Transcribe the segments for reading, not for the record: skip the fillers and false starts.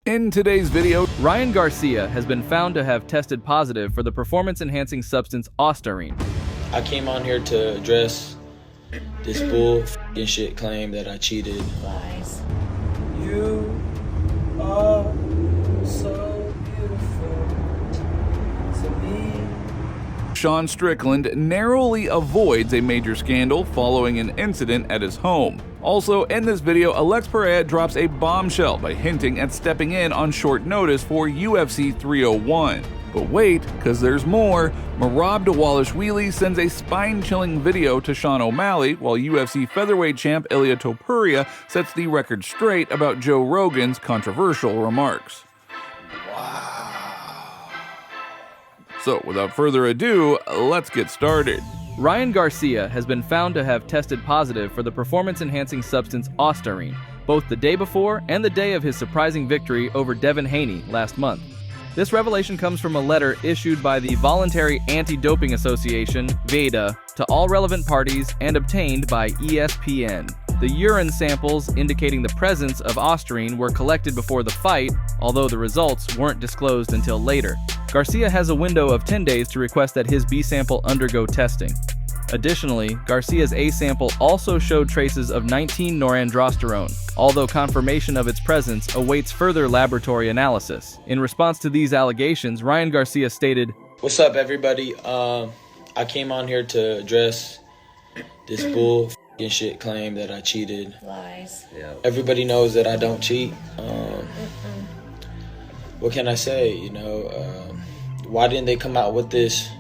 In today's video, Ryan Garcia has been found to have tested positive for the performance-enhancing substance ostarine. I came on here to address this bull shit claim that I cheated. Lies. You are so beautiful to me. Sean Strickland narrowly avoids a major scandal following an incident at his home. Also, in this video, Alex Pereira drops a bombshell by hinting at stepping in on short notice for UFC 301. But wait, cause there's more. Merab Dvalishvili sends a spine-chilling video to Sean O'Malley, while UFC featherweight champ Ilia Topuria sets the record straight about Joe Rogan's controversial remarks. Wow. So, without further ado, let's get started. Ryan Garcia has been found to have tested positive for the performance-enhancing substance ostarine, both the day before and the day of his surprising victory over Devin Haney last month. This revelation comes from a letter issued by the Voluntary Anti-Doping Association, VADA, to all relevant parties and obtained by ESPN. The urine samples indicating the presence of ostarine were collected before the fight, although the results weren't disclosed until later. Garcia has a window of 10 days to request that his B sample undergo testing. Additionally, Garcia's A sample also showed traces of 19-norandrosterone, although confirmation of its presence awaits further laboratory analysis. In response to these allegations, Ryan Garcia stated, "What's up, everybody? I came on here to address this bull shit claim that I cheated. Lies. Everybody knows that I don't cheat. What can I say? Why didn't they come out with this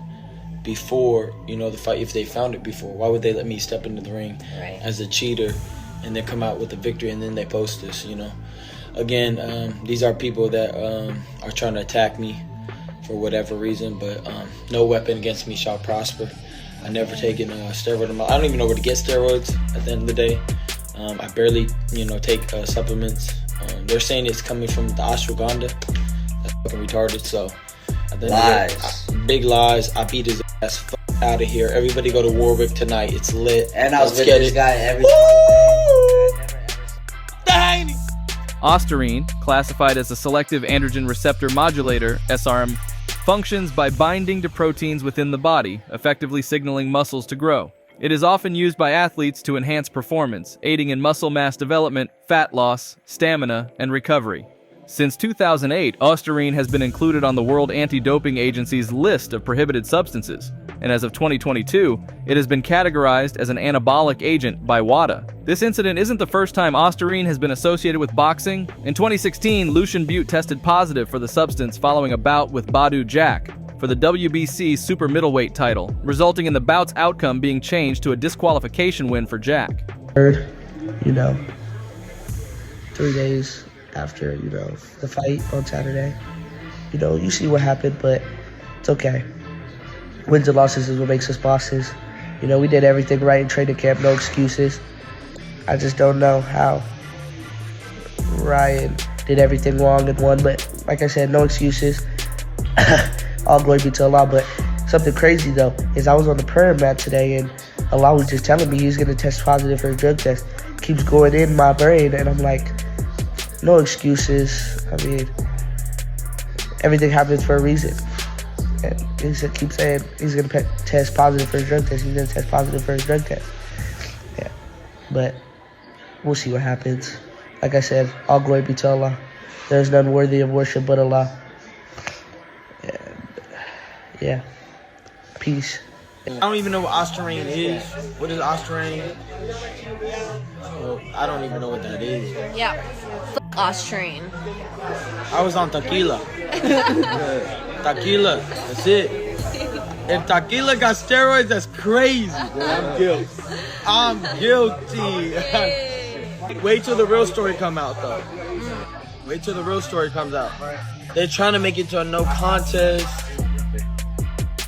before, the fight? If they found it before, why would they let me step into the ring as a cheater and then come out with the victory and then they post this, Again, these are people that are trying to attack me for whatever reason, but no weapon against me shall prosper. I never taken a steroid. I don't even know where to get steroids at the end of the day. I barely, take supplements. They're saying it's coming from the ashwagandha. That's fucking retarded, so... Lies. Big lies. I beat his ass out of here. Everybody go to Warwick tonight. It's lit. And I was Let's with get this it. guy every time. ostarine, classified as a selective androgen receptor modulator, SRM, functions by binding to proteins within the body, effectively signaling muscles to grow. It is often used by athletes to enhance performance, aiding in muscle mass development, fat loss, stamina, and recovery. Since 2008, ostarine has been included on the World Anti-Doping Agency's list of prohibited substances, and as of 2022, it has been categorized as an anabolic agent by WADA. This incident isn't the first time ostarine has been associated with boxing. In 2016, Lucian Butte tested positive for the substance following a bout with Badu Jack for the WBC super middleweight title, resulting in the bout's outcome being changed to a disqualification win for Jack. 3 days after, the fight on Saturday. You see what happened, but it's okay. Wins and losses is what makes us bosses. We did everything right in training camp, no excuses. I just don't know how Ryan did everything wrong and won, but like I said, no excuses. All glory be to Allah. But something crazy though is I was on the prayer mat today and Allah was just telling me he's gonna test positive for a drug test. Keeps going in my brain and I'm like, no excuses. I mean, everything happens for a reason. And he keeps saying he's going to test positive for a drug test. He's going to test positive for a drug test. Yeah. But we'll see what happens. Like I said, all glory be to Allah. There's none worthy of worship but Allah. And, yeah. Peace. I don't even know what ostarine is. What is ostarine? I don't even know what that is. Yeah. Ostarine. I was on tequila. Tequila. That's it. If tequila got steroids, that's crazy. I'm guilty. Wait till the real story come out, though. Wait till the real story comes out. They're trying to make it to a no contest.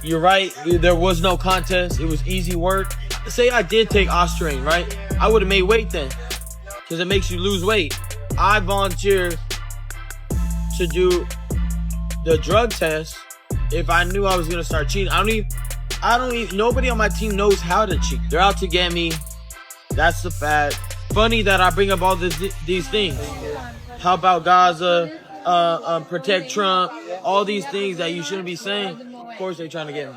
You're right, there was no contest. It was easy work. Say I did take ostarine, right? I would have made weight then, because it makes you lose weight. I volunteered to do the drug test if I knew I was gonna start cheating. I don't even. Nobody on my team knows how to cheat. They're out to get me. That's the fact. Funny that I bring up all these things. How about Gaza? protect Trump, all these things that you shouldn't be saying. Of course, they're trying to get him.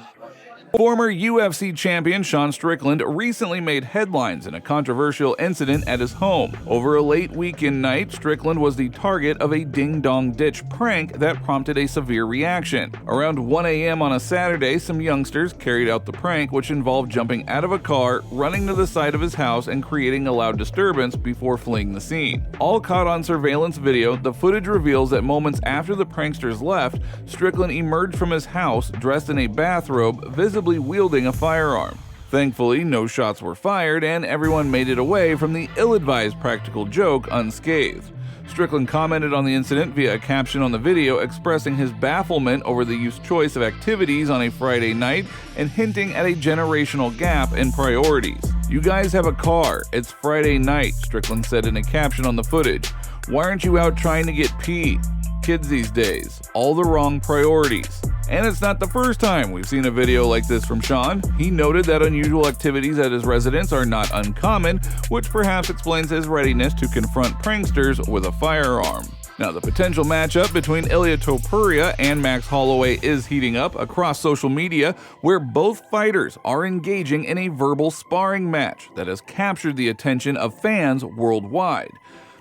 Former UFC champion Sean Strickland recently made headlines in a controversial incident at his home. Over a late weekend night, Strickland was the target of a ding-dong-ditch prank that prompted a severe reaction. Around 1 a.m. on a Saturday, some youngsters carried out the prank, which involved jumping out of a car, running to the side of his house, and creating a loud disturbance before fleeing the scene. All caught on surveillance video, the footage reveals that moments after the pranksters left, Strickland emerged from his house dressed in a bathrobe, visibly wielding a firearm. Thankfully, no shots were fired and everyone made it away from the ill-advised practical joke unscathed. Strickland commented on the incident via a caption on the video expressing his bafflement over the youth's choice of activities on a Friday night and hinting at a generational gap in priorities. "You guys have a car. It's Friday night," Strickland said in a caption on the footage. "Why aren't you out trying to get pee? Kids these days, all the wrong priorities." And it's not the first time we've seen a video like this from Sean. He noted that unusual activities at his residence are not uncommon, which perhaps explains his readiness to confront pranksters with a firearm. Now, the potential matchup between Ilia Topuria and Max Holloway is heating up across social media, where both fighters are engaging in a verbal sparring match that has captured the attention of fans worldwide.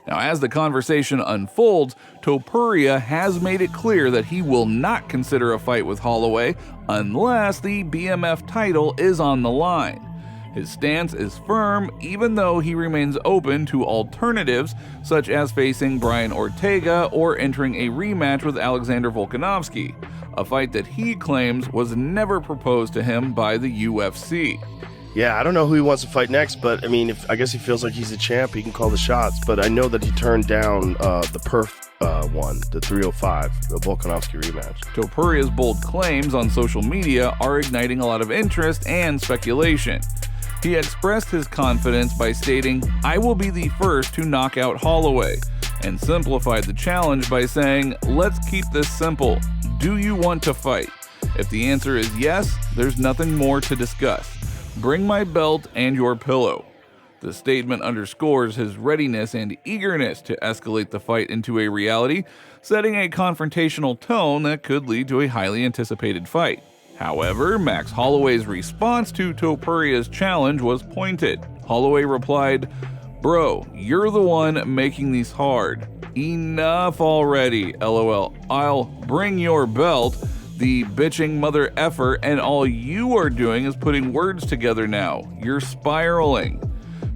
Now, as the conversation unfolds, Topuria has made it clear that he will not consider a fight with Holloway unless the BMF title is on the line. His stance is firm, even though he remains open to alternatives, such as facing Brian Ortega or entering a rematch with Alexander Volkanovski, a fight that he claims was never proposed to him by the UFC. Yeah, I don't know who he wants to fight next, but I mean, I guess he feels like he's a champ, he can call the shots. But I know that he turned down the Perf one, the 305, the Volkanovski rematch. Topuria's bold claims on social media are igniting a lot of interest and speculation. He expressed his confidence by stating, "I will be the first to knock out Holloway," and simplified the challenge by saying, "Let's keep this simple. Do you want to fight? If the answer is yes, there's nothing more to discuss. Bring my belt and your pillow." The statement underscores his readiness and eagerness to escalate the fight into a reality, setting a confrontational tone that could lead to a highly anticipated fight. However, Max Holloway's response to Topuria's challenge was pointed. Holloway replied, "Bro, you're the one making these hard. Enough already, LOL. I'll bring your belt. The bitching mother effer, and all you are doing is putting words together now. You're spiraling."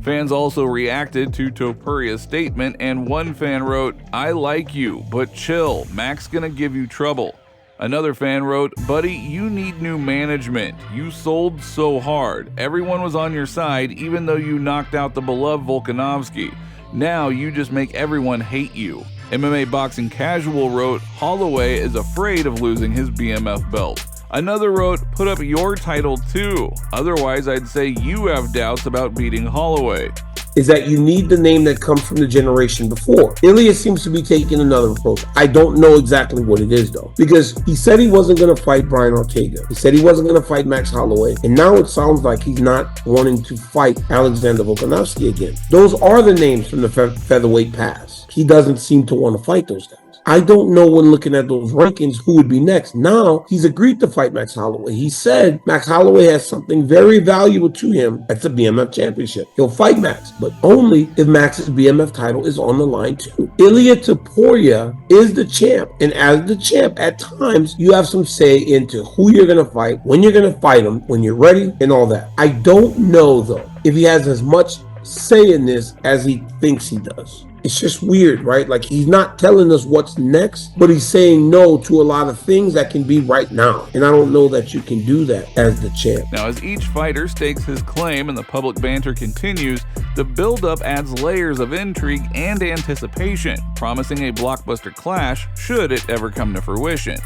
Fans also reacted to Topuria's statement, and one fan wrote, "I like you, but chill, Max gonna give you trouble." Another fan wrote, "Buddy, you need new management. You sold so hard. Everyone was on your side even though you knocked out the beloved Volkanovski. Now you just make everyone hate you." MMA Boxing Casual wrote, "Holloway is afraid of losing his BMF belt." Another wrote, "Put up your title too. Otherwise, I'd say you have doubts about beating Holloway." Is that you need the name that comes from the generation before. Ilia seems to be taking another approach. I don't know exactly what it is though, because he said he wasn't going to fight Brian Ortega. He said he wasn't going to fight Max Holloway, and now it sounds like he's not wanting to fight Alexander Volkanovski again. Those are the names from the featherweight past. He doesn't seem to want to fight those guys. I don't know, when looking at those rankings, who would be next. Now, he's agreed to fight Max Holloway. He said Max Holloway has something very valuable to him. That's a BMF championship. He'll fight Max, but only if Max's BMF title is on the line too. Ilia Topuria is the champ, and as the champ, at times, you have some say into who you're going to fight, when you're going to fight him, when you're ready, and all that. I don't know, though, if he has as much say in this as he thinks he does. It's just weird, right? Like, he's not telling us what's next, but he's saying no to a lot of things that can be right now. And I don't know that you can do that as the champ. Now, as each fighter stakes his claim and the public banter continues, the build-up adds layers of intrigue and anticipation, promising a blockbuster clash should it ever come to fruition,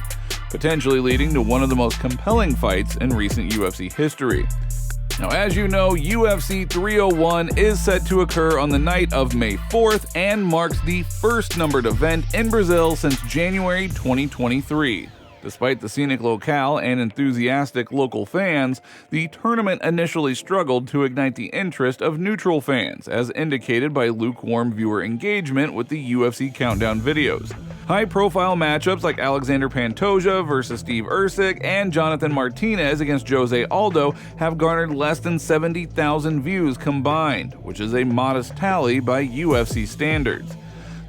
potentially leading to one of the most compelling fights in recent UFC history. Now, as you know, UFC 301 is set to occur on the night of May 4th and marks the first numbered event in Brazil since January 2023. Despite the scenic locale and enthusiastic local fans, the tournament initially struggled to ignite the interest of neutral fans, as indicated by lukewarm viewer engagement with the UFC countdown videos. High-profile matchups like Alexander Pantoja versus Steve Ercik and Jonathan Martinez against Jose Aldo have garnered less than 70,000 views combined, which is a modest tally by UFC standards.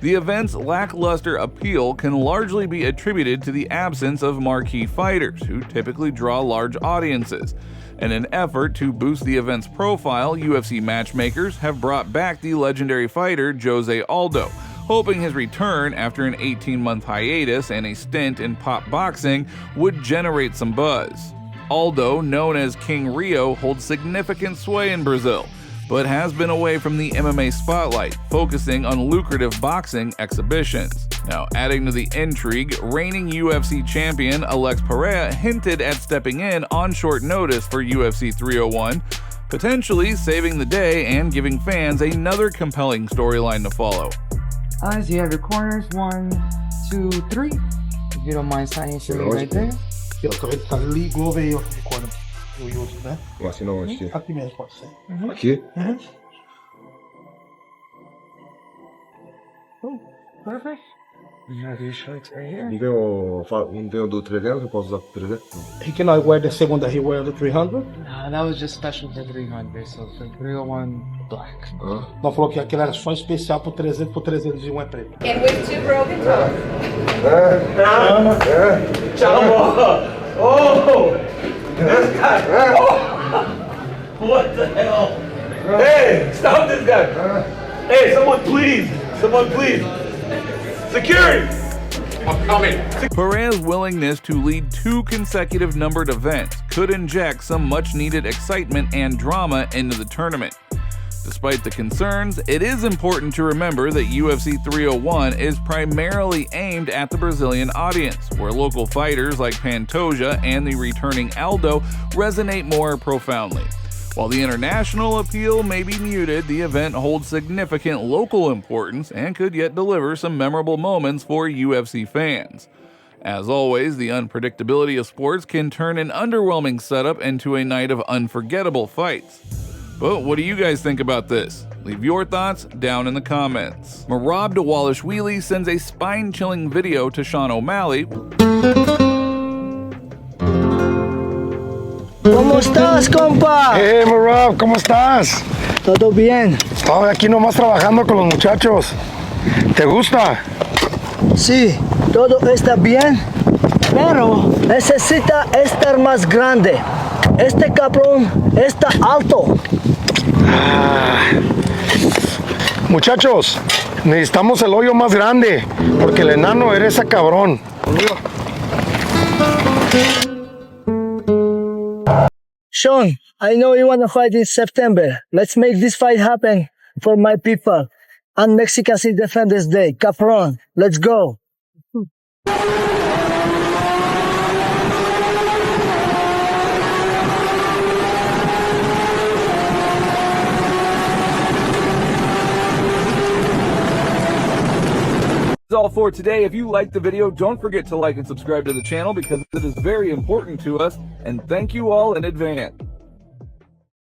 The event's lackluster appeal can largely be attributed to the absence of marquee fighters, who typically draw large audiences. In an effort to boost the event's profile, UFC matchmakers have brought back the legendary fighter Jose Aldo, hoping his return after an 18-month hiatus and a stint in pop boxing would generate some buzz. Aldo, known as King Rio, holds significant sway in Brazil, but has been away from the MMA spotlight, focusing on lucrative boxing exhibitions. Now, adding to the intrigue, reigning UFC champion Alex Pereira hinted at stepping in on short notice for UFC 301, potentially saving the day and giving fans another compelling storyline to follow. Eyes, you have your corners, 1, 2, 3. If you don't mind signing for me right there. Go over your corner. Aqui mesmo pode ser. Aqui? Perfect. You have your shorts right here. Não tem o do 300, eu posso usar pro 300? He cannot wear the second that he wear the 300? That was just special for 300, so for 301 black. Não, falou que aquele era só especial pro 300, pro 301 é preto. And with 2 broken toes. Oh! This guy! Oh! What the hell? Hey, stop this guy! Hey, someone please! Someone please! Security! I'm coming! Pereira's willingness to lead 2 consecutive numbered events could inject some much-needed excitement and drama into the tournament. Despite the concerns, it is important to remember that UFC 301 is primarily aimed at the Brazilian audience, where local fighters like Pantoja and the returning Aldo resonate more profoundly. While the international appeal may be muted, the event holds significant local importance and could yet deliver some memorable moments for UFC fans. As always, the unpredictability of sports can turn an underwhelming setup into a night of unforgettable fights. But what do you guys think about this? Leave your thoughts down in the comments. Merab Dvalishvili sends a spine-chilling video to Sean O'Malley. ¿Cómo estás, compa? Hey, Merab, ¿cómo estás? Todo bien. Estoy aquí nomás trabajando con los muchachos. ¿Te gusta? Sí, todo está bien, pero necesita estar más grande. Este cabrón está alto. Muchachos, necesitamos el hoyo más grande, porque el enano eres a cabrón. Sean, I know you want to fight in September. Let's make this fight happen for my people on Mexican Independence Day. Capron, let's go. That's all for today. If you liked the video, don't forget to like and subscribe to the channel because it is very important to us, and thank you all in advance.